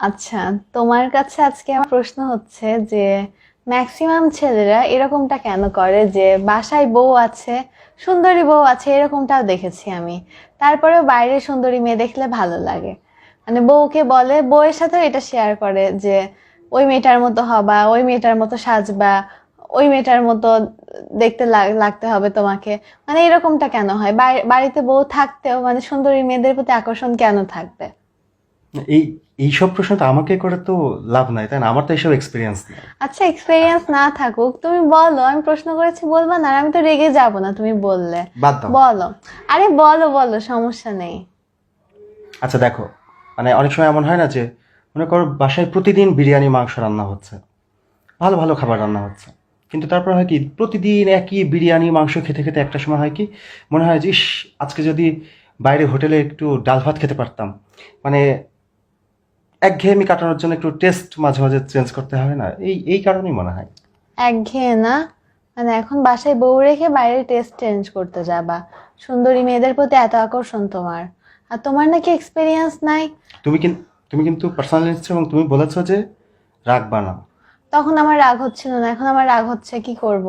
আচ্ছা, তোমার কাছে আজকে আমার প্রশ্ন হচ্ছে যে ম্যাক্সিমাম ছেলেরা এরকমটা কেন করে যে বাসায় বউ আছে, সুন্দরী বউ আছে, এরকমটাও দেখেছি আমি। তারপরেও বাইরে সুন্দরী মেয়ে দেখলে ভালো লাগে। মানে বউকে বলে, বউয়ের সাথেও এটা শেয়ার করে যে ওই মেয়েটার মতো হবা, ওই মেয়েটার মতো সাজবা, ওই মেয়েটার মতো দেখতে লাগতে হবে তোমাকে। মানে এরকমটা কেন হয়? বাড়িতে বউ থাকতেও মানে সুন্দরী মেয়েদের প্রতি আকর্ষণ কেন থাকবে? এই এইসব প্রশ্ন তো আমাকে করে তো লাভ নাই, তাই না? আমার তো এইসব এক্সপিরিয়েন্স নাই। আচ্ছা, এক্সপেরিয়েন্স না থাকুক, তুমি বলো। আমি প্রশ্ন করেছি, বলবা না? আর আমি তো রেগে যাব না তুমি বললে। বাদ দাও। বলো। আরে বলো বলো, সমস্যা নেই। আচ্ছা দেখো, মানে অনেক সময় এমন হয় না যে মনে করো বাসায় প্রতিদিন বিরিয়ানি মাংস রান্না হচ্ছে, ভালো ভালো খাবার রান্না হচ্ছে, কিন্তু তারপর হয় কি প্রতিদিন একই বিরিয়ানি মাংস খেতে খেতে একটা সময় হয় কি মনে হয় যে ইস, আজকে যদি বাইরে হোটেলে একটু ডাল ভাত খেতে পারতাম। মানে একঘেয়েমি কাটানোর জন্য একটু টেস্ট মাঝে মাঝে চেঞ্জ করতে হয় না, এই কারণেই মনে হয়। একঘেয়ে না? মানে এখন বাসায় বউ রেখে বাইরে টেস্ট চেঞ্জ করতে যাবা? সুন্দরী মেয়েদের প্রতি এত আকর্ষণ তোমার, আর তোমার নাকি এক্সপেরিয়েন্স নাই? তুমি কিন্তু তুমি কিন্তু পার্সোনালি নিচ্ছ এবং তুমি বলেছো যে রাখবা না। তখন আমার রাগ হচ্ছিল না, এখন আমার রাগ হচ্ছে, কি করব?